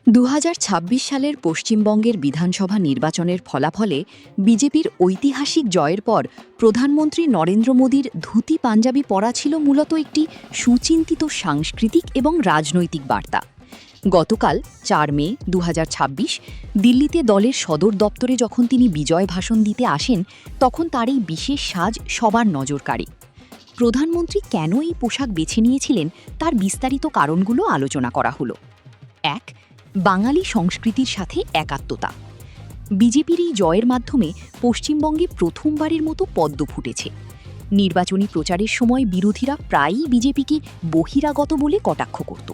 ২০২৬ সালের পশ্চিমবঙ্গের বিধানসভা নির্বাচনের ফলাফলে বিজেপির ঐতিহাসিক জয়ের পর প্রধানমন্ত্রী নরেন্দ্র মোদীর ধুতি পাঞ্জাবি পরা ছিল মূলত একটি সুচিন্তিত সাংস্কৃতিক এবং রাজনৈতিক বার্তা। গতকাল ৪ মে ২০২৬ দিল্লিতে দলের সদর দপ্তরে যখন তিনি বিজয় ভাষণ দিতে আসেন, তখন তার এই বিশেষ সাজ সবার নজর কাড়ে। প্রধানমন্ত্রী কেন এই পোশাক বেছে নিয়েছিলেন তার বিস্তারিত কারণগুলো আলোচনা করা হলো। ১. বাঙালি সংস্কৃতির সাথে একাত্মতা। বিজেপির এই জয়ের মাধ্যমে পশ্চিমবঙ্গে প্রথমবারের মতো পদ্ম ফুটেছে। নির্বাচনী প্রচারের সময় বিরোধীরা প্রায়ই বিজেপিকে বহিরাগত বলে কটাক্ষ করত।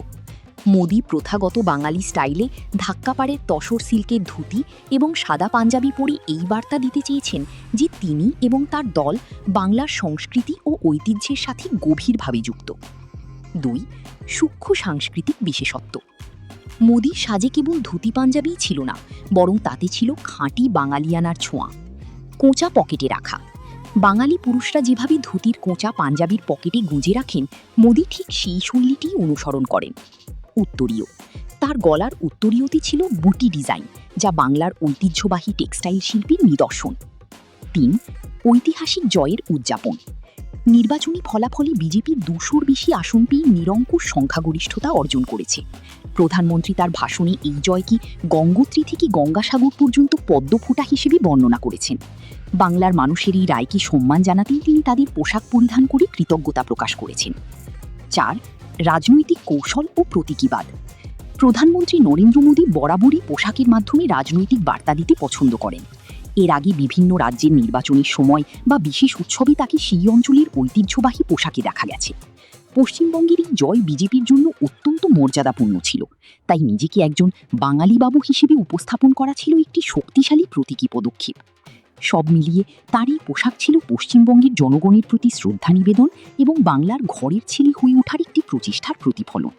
মোদি প্রথাগত বাঙালি স্টাইলে ধাক্কাপাড়ের তসর সিল্কের ধুতি এবং সাদা পাঞ্জাবি পরে এই বার্তা দিতে চেয়েছেন যে তিনি এবং তার দল বাংলার সংস্কৃতি ও ঐতিহ্যের সাথে গভীরভাবে যুক্ত। ২. সূক্ষ্ম সাংস্কৃতিক বিশেষত্ব। মোদির সাজে কেবল ধুতি পাঞ্জাবিই ছিল না, বরং তাতে ছিল খাঁটি বাঙালিয়ানার ছোঁয়া। কোঁচা পকেটে রাখা। বাঙালি পুরুষরা যেভাবে ধুতির কোঁচা পাঞ্জাবির পকেটে গুঁজে রাখেন, মোদি ঠিক সেই শৈলীটিই অনুসরণ করেন। উত্তরীয়। তার গলার উত্তরীয়তে ছিল বুটি ডিজাইন, যা বাংলার ঐতিহ্যবাহী টেক্সটাইল শিল্পীর নিদর্শন। ৩. ঐতিহাসিক জয়ের উদযাপন। নির্বাচনী ফলাফলে বিজেপি ২০০-র বেশি আসন পেয়ে নিরঙ্কুশ সংখ্যাগরিষ্ঠতা অর্জন করেছে। প্রধানমন্ত্রী তার ভাষণে এই জয়কে গঙ্গোত্রী থেকে গঙ্গাসাগর পর্যন্ত পদ্মফোঁটা হিসেবে বর্ণনা করেছেন। বাংলার মানুষের এই রায়কে সম্মান জানাতেই তিনি তাদের পোশাক পরিধান করে কৃতজ্ঞতা প্রকাশ করেছেন। ৪. রাজনৈতিক কৌশল ও প্রতীকীবাদ। প্রধানমন্ত্রী নরেন্দ্র মোদী বরাবরই পোশাকের মাধ্যমে রাজনৈতিক বার্তা দিতে পছন্দ করেন। এর আগে বিভিন্ন রাজ্যের নির্বাচনের সময় বা বিশেষ উৎসবে তাকে সেই অঞ্চলের ঐতিহ্যবাহী পোশাকে দেখা গেছে। পশ্চিমবঙ্গের এই জয় বিজেপির জন্য অত্যন্ত মর্যাদাপূর্ণ ছিল, তাই নিজেকে একজন বাঙালি বাবু হিসেবে উপস্থাপন করা ছিল একটি শক্তিশালী প্রতীকী পদক্ষেপ। সব মিলিয়ে তার এই পোশাক ছিল পশ্চিমবঙ্গের জনগণের প্রতি শ্রদ্ধা নিবেদন এবং বাংলার ঘরের ছেলে হয়ে ওঠার একটি প্রচেষ্টার প্রতিফলন।